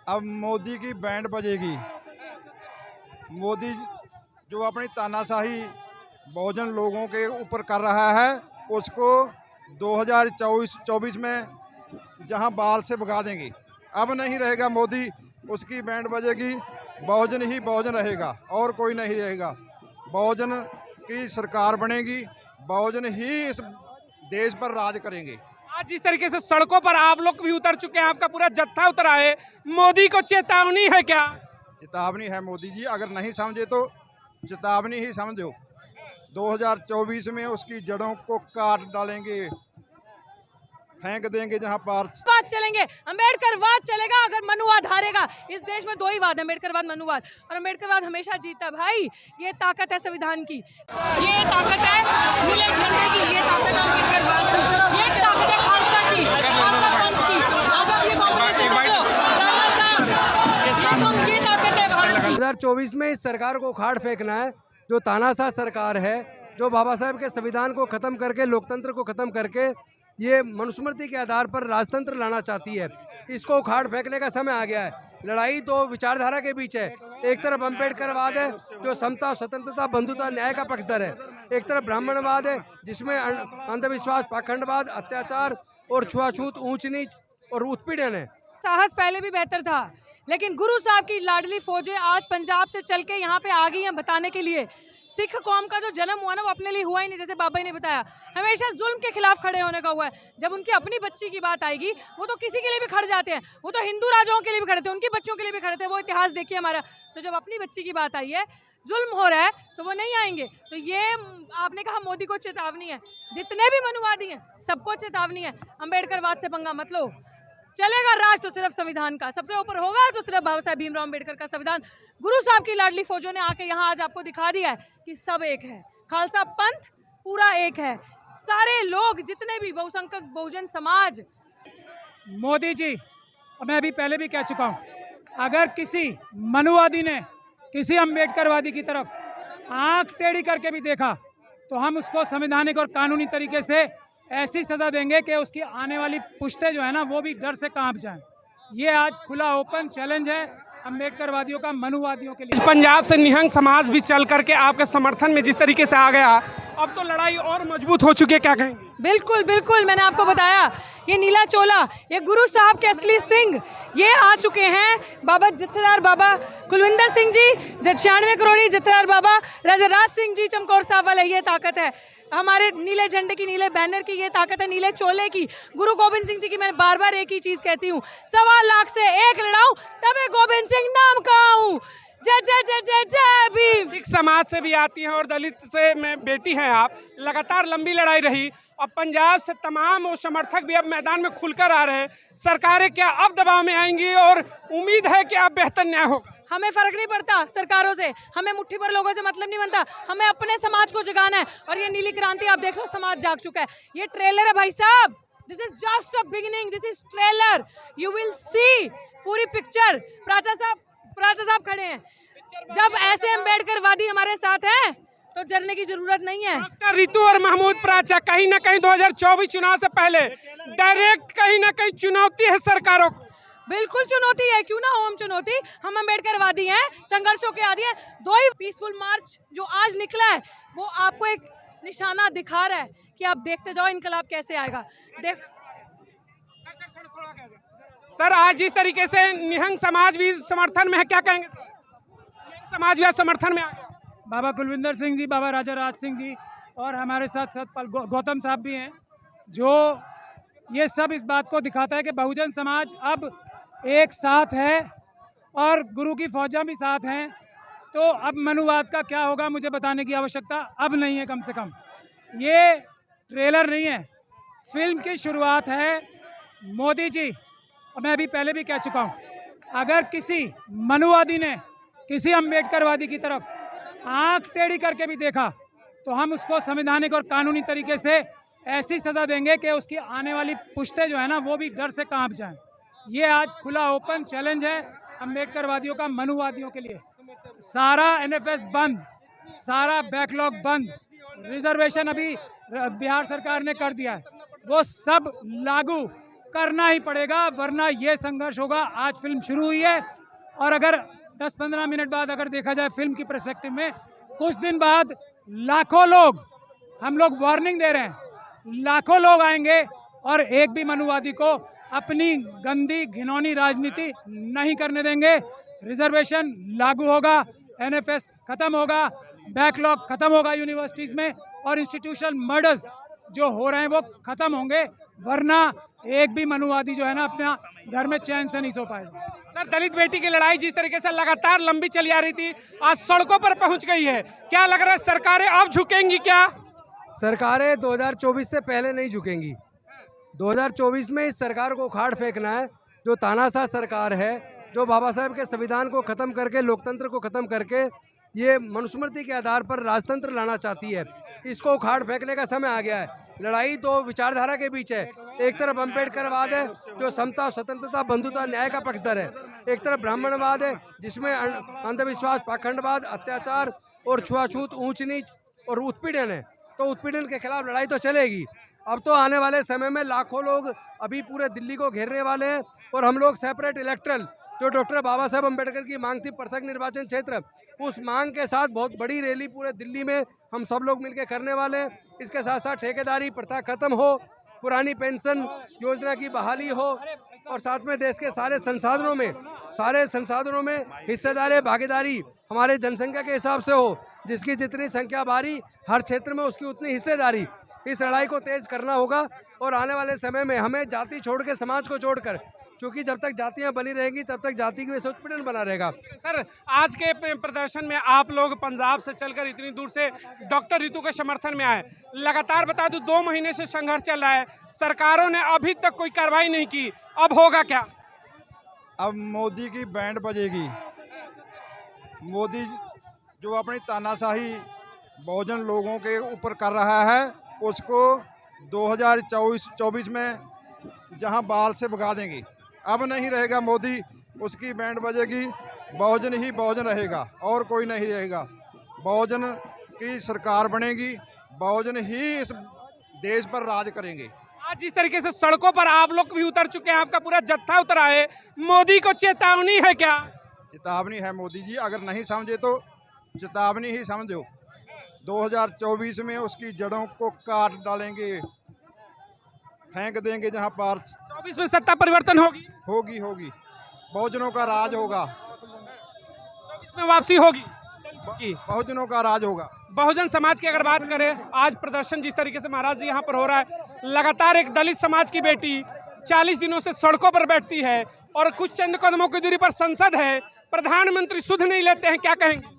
अब मोदी की बैंड बजेगी। मोदी जो अपनी तानाशाही बहुजन लोगों के ऊपर कर रहा है, उसको 2024 में जहां बाल से भगा देंगे। अब नहीं रहेगा मोदी, उसकी बैंड बजेगी। बहुजन ही बहुजन रहेगा और कोई नहीं रहेगा। बहुजन की सरकार बनेगी, बहुजन ही इस देश पर राज करेंगे। आज जिस तरीके से सड़कों पर आप लोग भी उतर चुके हैं, आपका पूरा जत्था उतरा है, मोदी को चेतावनी है क्या? चेतावनी है मोदी जी, अगर नहीं समझे तो चेतावनी ही समझो। 2024 में उसकी जड़ों को काट डालेंगे, फेंक देंगे जहां पार। वाद चलेंगे, अम्बेडकरवाद चलेगा अगर मनुवाद हारेगा। इस देश में दो ही वाद, अम्बेडकरवाद, मनुवाद, और अम्बेडकरवाद हमेशा जीता भाई। ये ताकत है संविधान की, ये ताकत है नीले झंडे की, ये ताकत है अम्बेडकरवाद की, ये ताकत है खालसा की, खालसा पंथ की। आज आप ये कॉम्बिनेशन देखो, ये ताकत है भारत की। 2024 में इस सरकार को उखाड़ फेंकना है, जो तानाशाह सरकार है, जो बाबा साहेब के संविधान को खत्म करके, लोकतंत्र को खत्म करके ये मनुस्मृति के आधार पर राजतंत्र लाना चाहती है। इसको उखाड़ फेंकने का समय आ गया है। लड़ाई तो विचारधारा के बीच है। एक तरफ अम्बेडकरवाद है जो समता, स्वतंत्रता, बंधुता, न्याय का पक्षधर है। एक तरफ ब्राह्मणवाद है जिसमें अंधविश्वास, पाखंडवाद, अत्याचार और छुआछूत, ऊंच नीच और उत्पीड़न है। साहस पहले भी बेहतर था, लेकिन गुरु साहब की लाडली फौजें आज पंजाब से चल के यहाँ पे आ गई हैं बताने के लिए। सिख कौम का जो जन्म हुआ ना, वो अपने लिए हुआ ही नहीं, जैसे बाबा जी ने बताया। हमेशा जुल्म के खिलाफ खड़े होने का हुआ है। जब उनकी अपनी बच्ची की बात आएगी, वो तो किसी के लिए भी खड़ जाते हैं। वो तो हिंदू राजाओं के लिए भी खड़े थे, उनकी बच्चों के लिए भी खड़े थे। वो इतिहास देखिए हमारा। तो जब अपनी बच्ची की बात आई है, जुल्म हो रहा है, तो वो नहीं आएंगे। तो ये आपने कहा मोदी को चेतावनी है, जितने भी मनुवादी हैं सबको चेतावनी है, अम्बेडकरवाद से पंगा मत लो। चलेगा राज तो सिर्फ संविधान का, सबसे ऊपर होगा तो सिर्फ बाबा साहेब भीमराव अम्बेडकर का संविधान। गुरु साहब की लाडली फौजों ने आके यहाँ आज आपको दिखा दिया है कि सब एक है, खालसा पंथ पूरा एक है, सारे लोग जितने भी बहुसंख्यक बहुजन समाज। मोदी जी, मैं अभी पहले भी कह चुका हूँ, अगर किसी मनुवादी ने किसी अम्बेडकरवादी की तरफ आंख टेढ़ी करके भी देखा, तो हम उसको संवैधानिक और कानूनी तरीके से ऐसी सजा देंगे कि उसकी आने वाली पुश्तें जो है ना, वो भी डर से कांप जाएं। ये आज खुला ओपन चैलेंज है अम्बेडकरवादियों का मनुवादियों के लिए। पंजाब से निहंग समाज भी चल करके आपके समर्थन में जिस तरीके से आ गया, अब तो लड़ाई और मजबूत हो चुकी है, क्या कहेंगे? बिल्कुल बिल्कुल, मैंने आपको बताया, ये नीला चोला, ये गुरु साहब के असली सिंह ये आ चुके हैं। बाबा जत्थेदार बाबा कुलविंदर सिंह जी, 96 करोड़ी जत्थेदार बाबा राजा राज सिंह जी चमकौर साहब वाले, ये ताकत है हमारे नीले झंडे की, नीले बैनर की, ये ताकत है नीले चोले की, गुरु गोविंद सिंह जी की। मैं बार बार एक ही चीज कहती हूँ, 1.25 लाख से एक लड़ाऊं तबे गोविंद सिंह नाम का हूँ। जय जय जय जय जय भीम। सिख समाज से भी आती हैं और दलित से में बेटी हैं आप, लगातार लंबी लड़ाई रही और पंजाब से तमाम वो समर्थक भी अब मैदान में खुलकर आ रहे हैं। सरकारें क्या अब दबाव में आएंगी और उम्मीद है कि अब बेहतर न्याय होगा? हमें फर्क नहीं पड़ता सरकारों से, हमें मुट्ठी भर लोगों से मतलब नहीं बनता, हमें अपने समाज को जगाना है। और ये नीली क्रांति आप देख लो, समाज जाग चुका है। ये ट्रेलर है भाई साहब, this is just a beginning, this is trailer, you will see पूरी पिक्चर। प्राचा साहब खड़े हैं। जब ऐसे अम्बेडकरवादी हमारे साथ हैं तो डरने की जरूरत नहीं है। डॉक्टर रितु और महमूद प्राचा कहीं ना कहीं 2024 चुनाव से पहले डायरेक्ट कहीं ना कहीं चुनौती है सरकारों को। बिल्कुल चुनौती है, क्यों ना हो हम चुनौती। हम अम्बेडकरवादी हैं, संघर्षों के आदी हैं। 2 ही पीसफुल मार्च जो आज निकला है, वो आपको एक निशाना दिखा रहा है कि आप देखते जाओ इनकलाब कैसे आएगा। सर, आज जिस तरीके से निहंग समाज भी समर्थन में है, क्या कहेंगे? समाज भी समर्थन में आ गया। बाबा कुलविंदर सिंह जी, बाबा राजा राज सिंह जी और हमारे साथ सतपाल गौतम साहब भी हैं, जो ये सब इस बात को दिखाता है कि बहुजन समाज अब एक साथ है और गुरु की फौजां भी साथ हैं। तो अब मनुवाद का क्या होगा मुझे बताने की आवश्यकता अब नहीं है। कम से कम ये ट्रेलर नहीं है, फिल्म की शुरुआत है। मोदी जी, मैं अभी पहले भी कह चुका हूँ, अगर किसी मनुवादी ने किसी अम्बेडकरवादी की तरफ आंख टेढ़ी करके भी देखा, तो हम उसको संवैधानिक और कानूनी तरीके से ऐसी सजा देंगे कि उसकी आने वाली पुश्तें जो है ना, वो भी डर से कांप जाएं। ये आज खुला ओपन चैलेंज है अम्बेडकरवादियों का मनुवादियों के लिए। सारा NFS बंद, सारा बैकलॉग बंद, रिजर्वेशन अभी बिहार सरकार ने कर दिया है, वो सब लागू करना ही पड़ेगा, वरना ये संघर्ष होगा। आज फिल्म शुरू हुई है और अगर 10-15 मिनट बाद अगर देखा जाए फिल्म की पर्सपेक्टिव में, कुछ दिन बाद लाखों लोग, हम लोग वार्निंग दे रहे हैं, लाखों लोग आएंगे और एक भी मनुवादी को अपनी गंदी घिनौनी राजनीति नहीं करने देंगे। रिजर्वेशन लागू होगा, एनएफएस खत्म होगा, बैकलॉग खत्म होगा यूनिवर्सिटीज में, और इंस्टीट्यूशनल मर्डर्स जो हो रहे हैं वो खत्म होंगे, वरना एक भी मनुवादी जो है ना अपना घर में चैन से नहीं सो पाएगा। सर, दलित बेटी की लड़ाई जिस तरीके से लगातार लंबी चली आ रही थी, आज सड़कों पर पहुंच गई है, क्या लग रहा है सरकारें अब झुकेंगी क्या? सरकारें 2024 से पहले नहीं झुकेंगी। 2024 में इस सरकार को उखाड़ फेंकना है, जो तानाशाह सरकार है, जो बाबा साहेब के संविधान को ख़त्म करके, लोकतंत्र को ख़त्म करके ये मनुस्मृति के आधार पर राजतंत्र लाना चाहती है। इसको उखाड़ फेंकने का समय आ गया है। लड़ाई तो विचारधारा के बीच है। एक तरफ अम्बेडकरवाद है जो समता, स्वतंत्रता, बंधुता, न्याय का पक्षधर है। एक तरफ ब्राह्मणवाद है जिसमें अंधविश्वास, पाखंडवाद, अत्याचार और छुआछूत, ऊंच नीच और उत्पीड़न है। तो उत्पीड़न के खिलाफ लड़ाई तो चलेगी। अब तो आने वाले समय में लाखों लोग अभी पूरे दिल्ली को घेरने वाले हैं और हम लोग सेपरेट इलेक्ट्रल, जो डॉक्टर बाबा साहेब अम्बेडकर की मांग थी, पृथक निर्वाचन क्षेत्र, उस मांग के साथ बहुत बड़ी रैली पूरे दिल्ली में हम सब लोग मिलकर करने वाले हैं। इसके साथ साथ ठेकेदारी प्रथा खत्म हो, पुरानी पेंशन योजना की बहाली हो और साथ में देश के सारे संसाधनों में हिस्सेदारी, भागीदारी हमारे जनसंख्या के हिसाब से हो, जिसकी जितनी संख्या बारी हर क्षेत्र में उसकी उतनी हिस्सेदारी। इस लड़ाई को तेज करना होगा और आने वाले समय में हमें जाति छोड़ के समाज को जोड़कर, क्योंकि जब तक जातियां बनी रहेंगी तब तक जाति की वजह से उत्पीड़न बना रहेगा। सर, आज के प्रदर्शन में आप लोग पंजाब से चलकर इतनी दूर से डॉक्टर रितु के समर्थन में आए। लगातार बता दूं 2 महीने से संघर्ष चल रहा है, सरकारों ने अभी तक कोई कार्रवाई नहीं की, अब होगा क्या? अब मोदी की बैंड बजेगी। मोदी जो अपनी तानाशाही बहुजन लोगों के ऊपर कर रहा है, उसको 2024 में जहां बाल से भगा देंगे। अब नहीं रहेगा मोदी, उसकी बैंड बजेगी। बहुजन ही बहुजन रहेगा और कोई नहीं रहेगा। बहुजन की सरकार बनेगी, बहुजन ही इस देश पर राज करेंगे। आज जिस तरीके से सड़कों पर आप लोग भी उतर चुके हैं, आपका पूरा जत्था उतरा है, मोदी को चेतावनी है क्या? चेतावनी है मोदी जी, अगर नहीं समझे तो चेतावनी ही समझो। 2024 में उसकी जड़ों को काट डालेंगे, फेंक देंगे जहां पार। 24 में सत्ता परिवर्तन होगी, होगी बहुजनों का राज होगा। 24 में वापसी होगी, बहुजनों का राज होगा। बहुजन समाज की अगर बात करें, आज प्रदर्शन जिस तरीके से महाराज जी यहाँ पर हो रहा है, लगातार एक दलित समाज की बेटी 40 दिनों से सड़कों पर बैठती है और कुछ चंद कदमों की दूरी पर संसद है, प्रधानमंत्री सुध नहीं लेते हैं, क्या कहेंगे?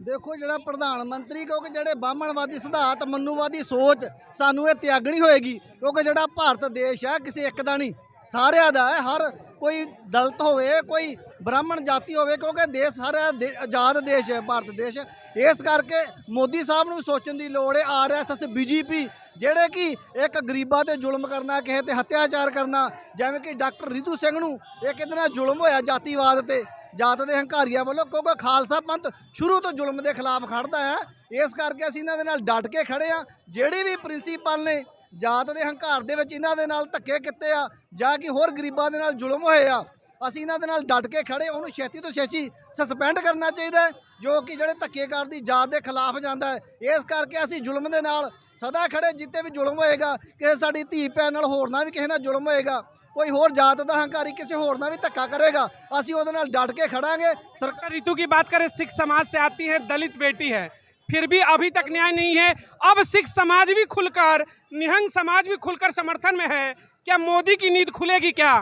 देखो ਜਿਹੜਾ प्रधानमंत्री क्योंकि ਜਿਹੜੇ ਬਾਹਮਣਵਾਦੀ ਸਿਧਾਂਤ ਮਨੂਵਾਦੀ ਸੋਚ ਸਾਨੂੰ ਇਹ ਤਿਆਗਣੀ ਹੋਏਗੀ, ਕਿਉਂਕਿ ਜਿਹੜਾ ਭਾਰਤ ਦੇਸ਼ ਹੈ ਕਿਸੇ ਇੱਕ ਦਾ ਨਹੀਂ, ਸਾਰਿਆਂ ਦਾ ਹੈ। ਹਰ ਕੋਈ ਦਲਿਤ ਹੋਵੇ, ਕੋਈ ਬ੍ਰਾਹਮਣ ਜਾਤੀ ਹੋਵੇ, ਕਿਉਂਕਿ ਦੇਸ਼ ਸਾਰਾ ਆਜ਼ਾਦ ਦੇਸ਼ ਹੈ ਭਾਰਤ ਦੇਸ਼। ਇਸ ਕਰਕੇ ਮੋਦੀ ਸਾਹਿਬ ਨੂੰ ਸੋਚਣ ਦੀ ਲੋੜ ਹੈ। ਆਰਐਸਐਸ, ਬੀਜੇਪੀ ਜਿਹੜੇ ਕਿ ਇੱਕ ਗਰੀਬਾਂ ਤੇ ਜ਼ੁਲਮ ਕਰਨਾ, ਕਿਸੇ ਤੇ ਹੱਤਿਆਚਾਰ ਕਰਨਾ, ਜਿਵੇਂ ਕਿ ਡਾਕਟਰ ਰਿਤੂ ਸਿੰਘ ਨੂੰ ਇਹ ਕਿਹਦੇ ਨਾਲ ਜ਼ੁਲਮ ਹੋਇਆ ਜਾਤੀਵਾਦ ਤੇ, ਜਾਤ ਦੇ ਹੰਕਾਰੀਆਂ ਵੱਲੋਂ, ਕਿਉਂਕਿ ਖਾਲਸਾ ਪੰਥ ਸ਼ੁਰੂ ਤੋਂ ਜ਼ੁਲਮ ਦੇ ਖਿਲਾਫ ਖੜਦਾ ਹੈ। ਇਸ ਕਰਕੇ ਅਸੀਂ ਇਹਨਾਂ ਦੇ ਨਾਲ ਡਟ ਕੇ ਖੜੇ ਆ। ਜਿਹੜੇ ਵੀ ਪ੍ਰਿੰਸੀਪਲ ਨੇ ਜਾਤ ਦੇ ਹੰਕਾਰ ਦੇ ਵਿੱਚ ਇਹਨਾਂ ਦੇ ਨਾਲ ਧੱਕੇ ਕੀਤੇ ਆ ਜਾਂ ਕਿ ਹੋਰ ਗਰੀਬਾਂ ਦੇ ਨਾਲ ਜ਼ੁਲਮ ਹੋਏ ਆ, ਅਸੀਂ ਇਹਨਾਂ ਦੇ ਨਾਲ ਡਟ ਕੇ ਖੜੇ। ਉਹਨੂੰ ਛੇਤੀ ਤੋਂ ਛੇਤੀ ਸਸਪੈਂਡ ਕਰਨਾ ਚਾਹੀਦਾ ਹੈ, ਜੋ ਕਿ ਜਿਹੜੇ ਧੱਕੇ ਕਰਦੀ ਜਾਤ ਦੇ ਖਿਲਾਫ ਜਾਂਦਾ ਹੈ। ਇਸ ਕਰਕੇ ਅਸੀਂ ਜ਼ੁਲਮ ਦੇ ਨਾਲ ਸਦਾ ਖੜੇ। ਜਿੱਤੇ ਵੀ ਜ਼ੁਲਮ ਹੋਏਗਾ, ਕਿਸੇ ਸਾਡੀ ਧੀ ਭੈਣ ਨਾਲ ਹੋਰ ਨਾਲ ਵੀ ਕਿਸੇ ਨਾਲ ਜ਼ੁਲਮ ਹੋਏਗਾ, कोई होर जात का हंकारी किसी होर ना भी धक्का करेगा, असीं उहदे नाल डट के खड़ांगे। सरकार रितु की बात करें, सिख समाज से आती है, दलित बेटी है, फिर भी अभी तक न्याय नहीं है। अब सिख समाज भी खुलकर, निहंग समाज भी खुलकर समर्थन में है, क्या मोदी की नींद खुलेगी क्या?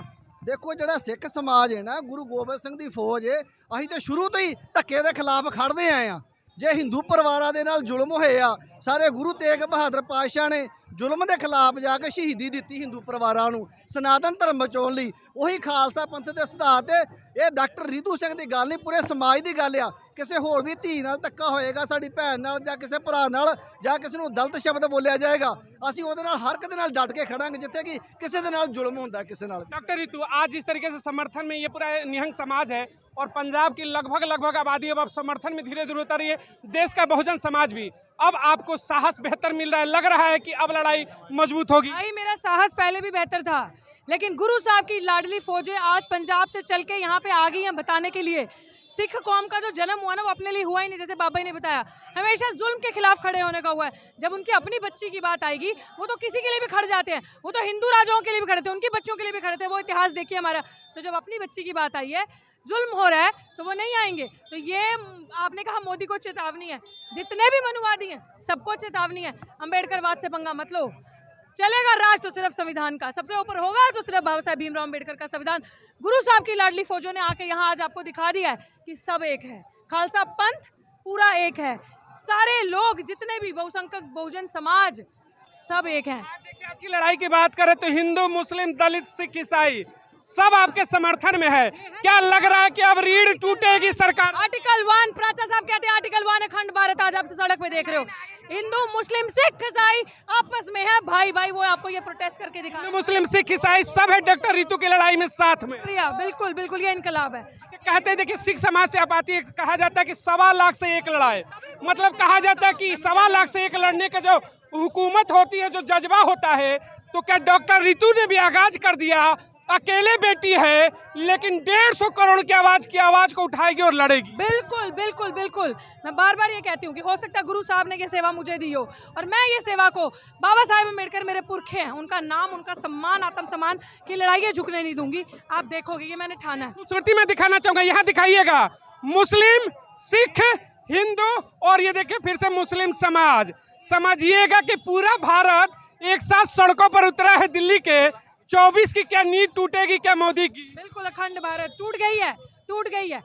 देखो ਜਿਹੜਾ सिख समाज है ना, गुरु गोबिंद सिंह की फौज है, असीं तो शुरू तो ही धक्के के खिलाफ खड़ते आए हैं। जे हिंदू परिवारों के नाल जुल्म होए आ, सारे गुरु तेग बहादुर पातशाह ने जुल्म के खिलाफ जाके शहीदी दी हिंदू परिवारों को सनातन धर्म बचाने लई। वही खालसा पंथ के सिद्धांत है। ये डॉक्टर रितु सिंह की गल नहीं, पूरे समाज की गल आ। किसी होर भी धी नाल धक्का होएगा, साडी भैन नाल जां किसी भरा नाल जां किसी नूं गलत शब्द बोलिया जाएगा, असीं उहदे नाल हर एक दे नाल डट के खड़ांगे जिथे कि किसी दे नाल जुल्म हुंदा किसी नाल। डॉक्टर रितु, आज जिस तरीके से समर्थन में ये पूरा निहंग समाज है और पंजाब की लगभग आबादी अब समर्थन में धीरे धीरे उतर रही है, देश का बहुजन समाज भी, अब आपको साहस बेहतर मिल रहा है, लग रहा है कि अब लड़ाई मजबूत होगी? भाई मेरा साहस पहले भी बेहतर था, लेकिन गुरु साहब की लाडली फौजें आज पंजाब से चल के यहाँ पे आ गई हैं बताने के लिए सिख कौम का जो जन्म हुआ ना वो अपने लिए हुआ ही नहीं, जैसे बाबा ने बताया हमेशा जुल्म के खिलाफ खड़े होने का हुआ है। जब उनकी अपनी बच्ची की बात आएगी वो तो किसी के लिए भी खड़ जाते हैं, वो तो हिंदू राजाओं के लिए भी खड़े थे, उनकी बच्चियों के लिए भी खड़े थे, वो इतिहास देखिए हमारा। तो जब अपनी बच्ची की बात आई है, जुल्म हो रहा है, तो वो नहीं आएंगे। तो ये आपने कहा मोदी को चेतावनी है, जितने भी मनुवादी हैं सबको चेतावनी है, अम्बेडकरवाद से पंगा मत लो। चलेगा राज तो सिर्फ संविधान का, सबसे ऊपर होगा तो सिर्फ बाबा साहब भीमराव अम्बेडकर का संविधान। गुरु साहब की लाडली फौजों ने आके यहाँ आज आपको दिखा दिया है कि सब एक है, खालसा पंथ पूरा एक है, सारे लोग जितने भी बहुसंख्यक बहुजन समाज सब एक हैं। देखिए आज की लड़ाई की बात करें तो हिंदू, मुस्लिम, दलित, सिख, ईसाई सब आपके समर्थन में है। क्या लग रहा है कि अब रीढ़ टूटेगी सरकार? आर्टिकल 1 प्राचा साहब कहते हैं आर्टिकल 1 अखंड भारत आज आप सड़क पे देख रहे हो, हिंदू मुस्लिम सिख ईसाई आपस में है भाई भाई, वो आपको ये प्रोटेस्ट करके दिखा। हिंदू, मुस्लिम, सिख, ईसाई सब है डॉक्टर रितु की लड़ाई में साथ में। प्रिया बिल्कुल बिल्कुल ये इनकलाब है। कहते हैं देखिए सिख समाज से आप आती है, कहा जाता है कि 1.25 लाख से एक लड़ाई, मतलब कहा जाता है कि 1.25 लाख से एक लड़ने का जो हुकूमत होती है, जो जज्बा होता है, तो क्या डॉक्टर रितु ने भी आगाज कर दिया? अकेले बेटी है लेकिन 150 करोड़ की आवाज को उठाएगी और लड़ेगी। बिल्कुल बिल्कुल बिल्कुल, मैं बार बार ये कहती हूँ कि हो सकता है गुरु साहब ने ये सेवा मुझे दी हो और मैं ये सेवा को, बाबा साहेब अम्बेडकर मेरे पुरखे हैं, उनका नाम, उनका सम्मान, आत्म सम्मान की लड़ाई ये झुकने नहीं दूंगी। आप देखोगे ये मैंने ठाना है। खूबसूरती में दिखाना चाहूंगा, यहाँ दिखाइएगा मुस्लिम, सिख, हिंदू और ये देखिए फिर से मुस्लिम समाज। समझिएगा कि पूरा भारत एक साथ सड़कों पर उतरा है। दिल्ली के 24 की क्या नींव टूटेगी क्या मोदी की? बिल्कुल अखंड भारत टूट गई है, टूट गई है।